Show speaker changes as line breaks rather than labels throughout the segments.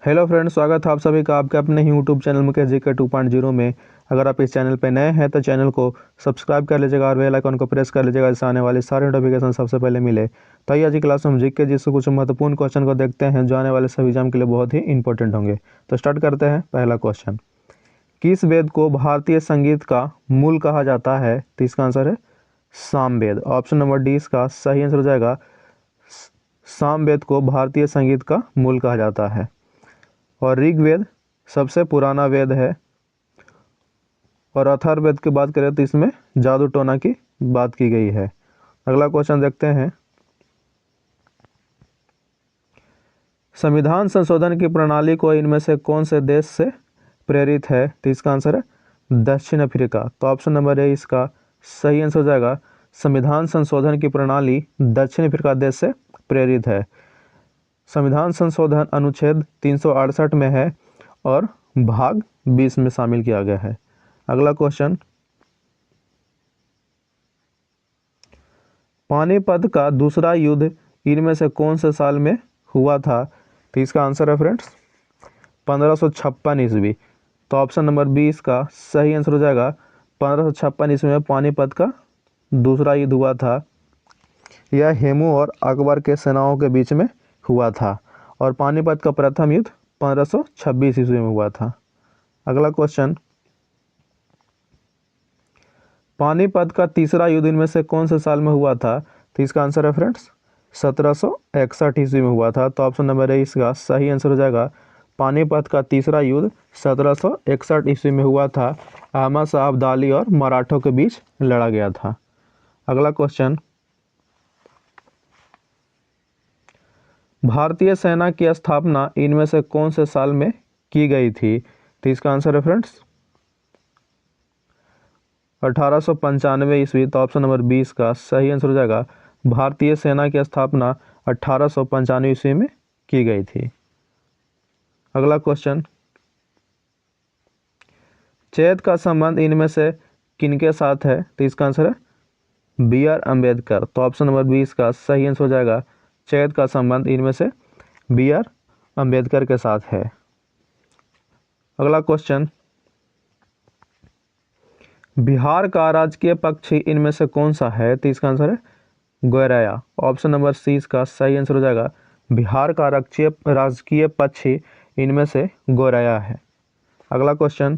Hello friends, स्वागत है आप सभी का आपके अपने ही यूट्यूब चैनल मुकेश जी के 2.0 में। अगर आप इस चैनल पर नए हैं तो चैनल को सब्सक्राइब कर लीजिएगा और बेल आइकन को प्रेस कर लीजिएगा, जिससे आने वाले सारे नोटिफिकेशन सबसे पहले मिले। तो आइए आज की क्लास में हम जीके जी से कुछ महत्वपूर्ण क्वेश्चन को देखते हैं जो आने वाले सभी एग्जाम के लिए बहुत ही इंपॉर्टेंट होंगे। तो स्टार्ट करते हैं। पहला क्वेश्चन, किस वेद को भारतीय संगीत का मूल कहा जाता है? तो इसका आंसर है सामवेद। ऑप्शन नंबर डी इसका सही आंसर हो जाएगा। सामवेद को भारतीय संगीत का मूल कहा जाता है। और ऋग्वेद सबसे पुराना वेद है। और अथर्ववेद की बात करें तो इसमें जादू टोना की बात की गई है। अगला क्वेश्चन देखते हैं। संविधान संशोधन की प्रणाली को इनमें से कौन से देश से प्रेरित है? तो इसका आंसर है दक्षिण अफ्रीका। तो ऑप्शन नंबर ए इसका सही आंसर हो जाएगा। संविधान संशोधन की प्रणाली दक्षिण अफ्रीका देश से प्रेरित है। संविधान संशोधन अनुच्छेद 368 में है और भाग 20 में शामिल किया गया है। अगला क्वेश्चन, पानीपत का दूसरा युद्ध इनमें से कौन से साल में हुआ था? तो इसका आंसर है फ्रेंड्स 1556 ईस्वी। तो ऑप्शन नंबर बी इसका सही आंसर हो जाएगा। 1556 ईस्वी में पानीपत का दूसरा युद्ध हुआ था। यह हेमू और अकबर के सेनाओं के बीच में हुआ था और पानीपत का प्रथम युद्ध 1526 ईस्वी में हुआ था। अगला क्वेश्चन, पानीपत का तीसरा युद्ध इनमें से कौन से साल में हुआ था? तो इसका आंसर है फ्रेंड्स 1761 ईस्वी में हुआ था। तो ऑप्शन नंबर ए इसका सही आंसर हो जाएगा। पानीपत का तीसरा युद्ध 1761 ईस्वी में हुआ था। अहमद शाह अब्दाली और मराठों के बीच लड़ा गया था। अगला क्वेश्चन, भारतीय सेना की स्थापना इनमें से कौन से साल में की गई थी? तो इसका आंसर है फ्रेंड्स 1895 ईस्वी। तो ऑप्शन नंबर 20 का सही आंसर हो जाएगा। भारतीय सेना की स्थापना 1895 ईस्वी में की गई थी। अगला क्वेश्चन, चैत का संबंध इनमें से किनके साथ है? तो इसका आंसर है बी आर अम्बेडकर। तो ऑप्शन नंबर 20 का सही आंसर हो जाएगा। चैत का संबंध इनमें से बी आर अम्बेडकर के साथ है। अगला क्वेश्चन, बिहार का राजकीय पक्षी इनमें से कौन सा है? तो इसका आंसर है गौरैया। ऑप्शन नंबर सी इसका सही आंसर हो जाएगा। बिहार का राजकीय पक्षी इनमें से गौरैया है। अगला क्वेश्चन,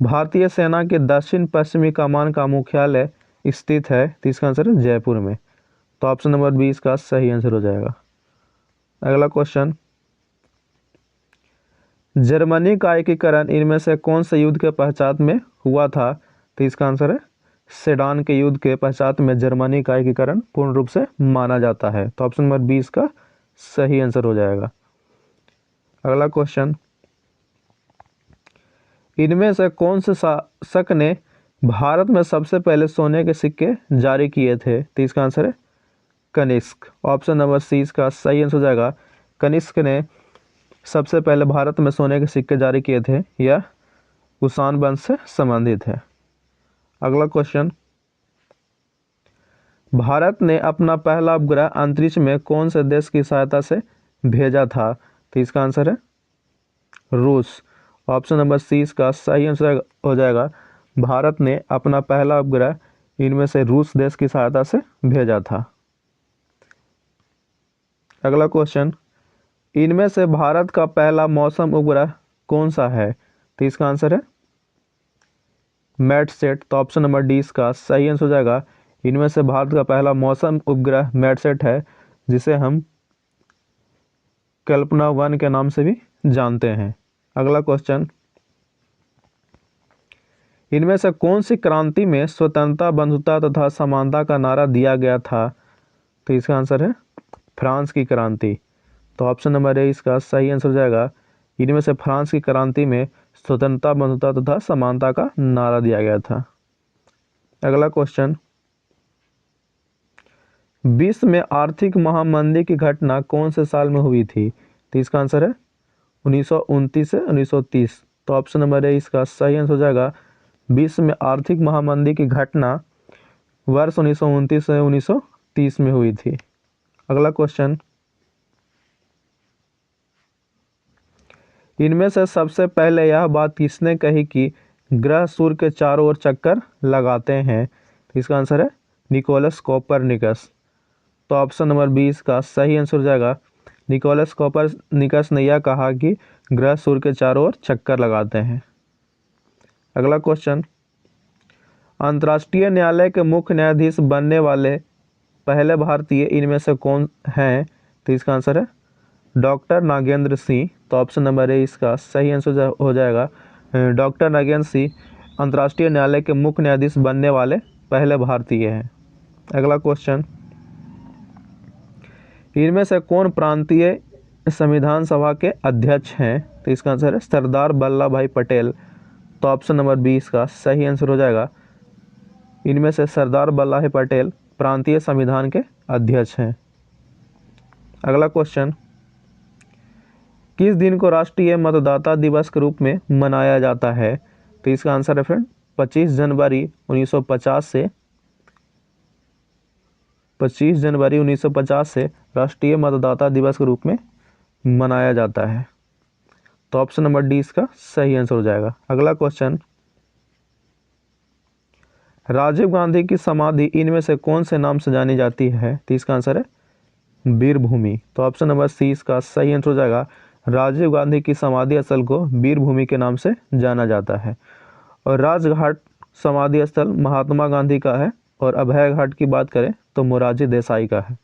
भारतीय सेना के दक्षिण पश्चिमी कमान का मुख्यालय स्थित है? तो इसका आंसर है जयपुर में। तो ऑप्शन नंबर 20 का सही आंसर हो जाएगा। अगला क्वेश्चन, जर्मनी का एकीकरण इनमें से कौन से युद्ध के पश्चात में हुआ था? तो इसका आंसर है सेडान के युद्ध के पश्चात में जर्मनी का एकीकरण पूर्ण रूप से माना जाता है। तो ऑप्शन नंबर 20 का सही आंसर हो जाएगा। अगला क्वेश्चन, इनमें से कौन से शासक ने भारत में सबसे पहले सोने के सिक्के जारी किए थे? तो इसका आंसर है कनिष्क। ऑप्शन नंबर सी इसका सही आंसर हो जाएगा। कनिष्क ने सबसे पहले भारत में सोने के सिक्के जारी किए थे। यह कुषाण वंश से संबंधित है। अगला क्वेश्चन, भारत ने अपना पहला उपग्रह अंतरिक्ष में कौन से देश की सहायता से भेजा था? तो इसका आंसर है रूस। ऑप्शन नंबर सी इसका सही आंसर हो जाएगा। भारत ने अपना पहला उपग्रह इनमें से रूस देश की सहायता से भेजा था। अगला क्वेश्चन, इनमें से भारत का पहला मौसम उपग्रह कौन सा है? तो इसका आंसर है मैटसेट। तो ऑप्शन नंबर डी इसका सही आंसर हो जाएगा। इनमें से भारत का पहला मौसम उपग्रह मैटसेट है, जिसे हम कल्पना 1 के नाम से भी जानते हैं। अगला क्वेश्चन, इनमें से कौन सी क्रांति में स्वतंत्रता, बंधुता तथा समानता का नारा दिया गया था? तो इसका आंसर है फ्रांस की क्रांति। तो ऑप्शन नंबर ए इसका सही आंसर हो जाएगा। इनमें से फ्रांस की क्रांति में स्वतंत्रता, बंधुता तथा समानता का नारा दिया गया था। अगला क्वेश्चन, विश्व में आर्थिक महामंदी की घटना कौन से साल में हुई थी? तो इसका आंसर है 1929 से 1930। तो ऑप्शन नंबर ए इसका सही आंसर हो जाएगा। विश्व में आर्थिक महामंदी की घटना वर्ष 1929 से 1930 में हुई थी। अगला क्वेश्चन, इनमें से सबसे पहले यह बात किसने कही कि ग्रह सूर्य के चारों ओर चक्कर लगाते हैं? तो इसका आंसर है निकोलस कोपरनिकस। तो ऑप्शन नंबर 20 का सही आंसर हो जाएगा निकोलस कोपरनिकस ने यह कहा कि ग्रह सूर्य के चारों ओर चक्कर लगाते हैं। अगला क्वेश्चन, अंतर्राष्ट्रीय न्यायालय के मुख्य न्यायाधीश बनने वाले पहले भारतीय इनमें से कौन हैं? तो इसका आंसर है डॉक्टर नागेंद्र सिंह। तो ऑप्शन नंबर ए इसका सही आंसर हो जाएगा डॉक्टर नागेंद्र सिंह अंतर्राष्ट्रीय न्यायालय के मुख्य न्यायाधीश बनने वाले पहले भारतीय हैं। अगला क्वेश्चन, इनमें से कौन प्रांतीय संविधान सभा के अध्यक्ष हैं? तो इसका आंसर है सरदार वल्लभ भाई पटेल। तो ऑप्शन नंबर 20 का सही आंसर हो जाएगा इनमें से सरदार वल्लभ भाई पटेल प्रांतीय संविधान के अध्यक्ष हैं। अगला क्वेश्चन, किस दिन को राष्ट्रीय मतदाता दिवस के रूप में मनाया जाता है? तो इसका आंसर है फ्रेंड 25 जनवरी 1950 से 25 जनवरी 1950 से राष्ट्रीय मतदाता दिवस के रूप में मनाया जाता है। तो ऑप्शन नंबर डी इसका सही आंसर हो जाएगा। अगला क्वेश्चन, राजीव गांधी की समाधि इनमें से कौन से नाम से जानी जाती है? तो इसका आंसर है वीरभूमि। तो ऑप्शन नंबर सी इसका सही आंसर हो जाएगा राजीव गांधी की समाधि स्थल को वीरभूमि के नाम से जाना जाता है। और राजघाट समाधि स्थल महात्मा गांधी का है और अभय घाट की बात करें तो मोरारजी देसाई का है।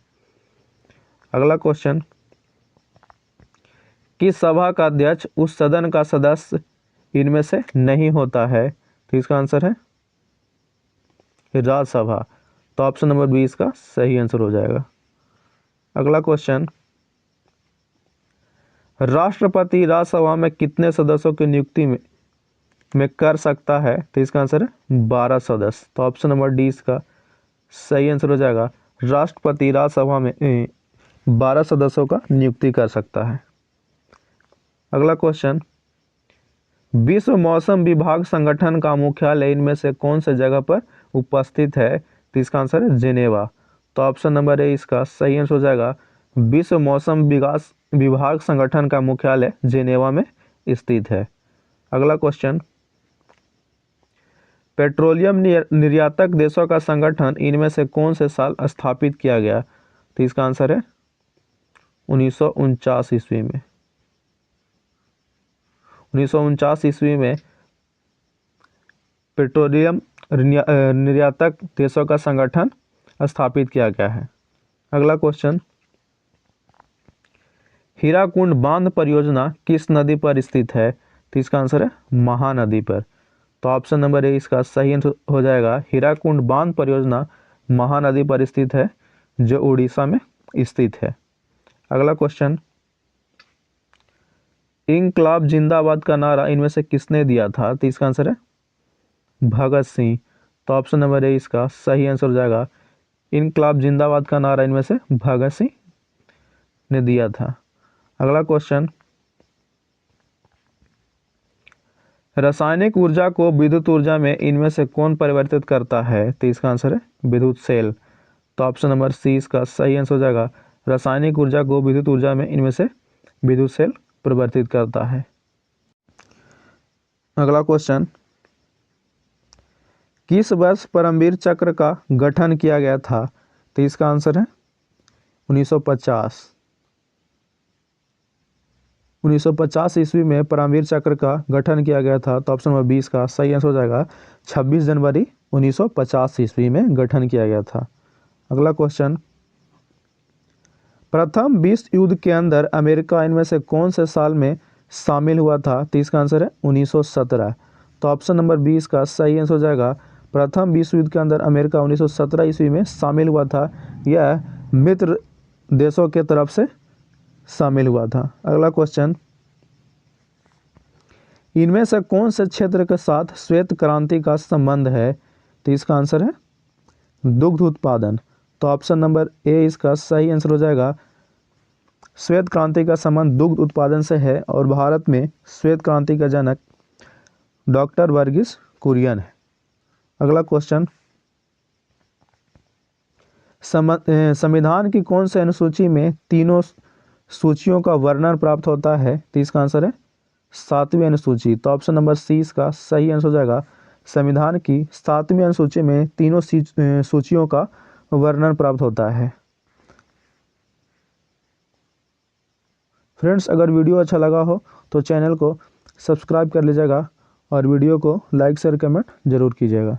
अगला क्वेश्चन, किस सभा का अध्यक्ष उस सदन का सदस्य इनमें से नहीं होता है? तो इसका आंसर है राज्यसभा। तो ऑप्शन नंबर 20 का सही आंसर हो जाएगा। अगला क्वेश्चन, राष्ट्रपति राज्यसभा में कितने सदस्यों की नियुक्ति में कर सकता है? तो इसका आंसर है 12 सदस्य। तो ऑप्शन नंबर डी इसका सही आंसर हो जाएगा राष्ट्रपति राज्यसभा में 12 सदस्यों का नियुक्ति कर सकता है। अगला क्वेश्चन, विश्व मौसम विभाग संगठन का मुख्यालय इनमें से कौन से जगह पर उपस्थित है? तो इसका आंसर है जेनेवा। तो ऑप्शन नंबर ए इसका सही आंसर हो जाएगा विश्व मौसम विभाग संगठन का मुख्यालय जेनेवा में स्थित है। अगला क्वेश्चन, पेट्रोलियम निर्यातक देशों का संगठन इनमें से कौन से साल स्थापित किया गया? तो इसका आंसर है 1949 ईस्वी में। 1949 ईस्वी में पेट्रोलियम निर्यातक देशों का संगठन स्थापित किया गया है। अगला क्वेश्चन, हीराकुंड बांध परियोजना किस नदी पर स्थित है? तो इसका आंसर है महानदी पर। तो ऑप्शन नंबर ए इसका सही आंसर हो जाएगा हीराकुंड बांध परियोजना महानदी पर स्थित है जो उड़ीसा में स्थित है। अगला क्वेश्चन, इंकलाब जिंदाबाद का नारा इनमें से किसने दिया था? तो इसका आंसर है भगत सिंह। तो ऑप्शन नंबर ए इसका सही आंसर हो जाएगा इंकलाब जिंदाबाद का नारा इनमें से भगत सिंह ने दिया था। अगला क्वेश्चन, रासायनिक ऊर्जा को विद्युत ऊर्जा में इनमें से कौन परिवर्तित करता है? तो इसका आंसर है विद्युत सेल। तो ऑप्शन नंबर सी इसका सही आंसर हो जाएगा रासायनिक ऊर्जा को विद्युत ऊर्जा में इनमें से विद्युत सेल परिवर्तित करता है। अगला क्वेश्चन, किस वर्ष परमवीर चक्र का गठन किया गया था? तो इसका आंसर है 1950। 1950 ईस्वी में परमवीर चक्र का गठन किया गया था। तो ऑप्शन नंबर 20 का सही आंसर हो जाएगा 26 जनवरी 1950 ईस्वी में गठन किया गया था। अगला क्वेश्चन, प्रथम विश्व युद्ध के अंदर अमेरिका इनमें से कौन से साल में शामिल हुआ था? तो इसका आंसर है 1917। तो ऑप्शन नंबर 20 का सही आंसर हो जाएगा प्रथम विश्व युद्ध के अंदर अमेरिका 1917 ईस्वी में शामिल हुआ था। यह मित्र देशों के तरफ से शामिल हुआ था। अगला क्वेश्चन, इनमें से कौन से क्षेत्र के साथ श्वेत क्रांति का संबंध है? तो इसका आंसर है दुग्ध उत्पादन। तो ऑप्शन नंबर ए इसका सही आंसर हो जाएगा श्वेत क्रांति का संबंध दुग्ध उत्पादन से है और भारत में श्वेत क्रांति का जनक डॉक्टर वर्गीस कुरियन है। अगला क्वेश्चन, संविधान की कौन से अनुसूची में तीनों सूचियों का वर्णन प्राप्त होता है? तो इसका आंसर है सातवीं अनुसूची। तो ऑप्शन नंबर सी इसका सही आंसर हो जाएगा। संविधान की सातवीं अनुसूची में तीनों सूचियों का वर्णन प्राप्त होता है। फ्रेंड्स, अगर वीडियो अच्छा लगा हो तो चैनल को सब्सक्राइब कर लीजिएगा और वीडियो को लाइक शेयर कमेंट जरूर कीजिएगा।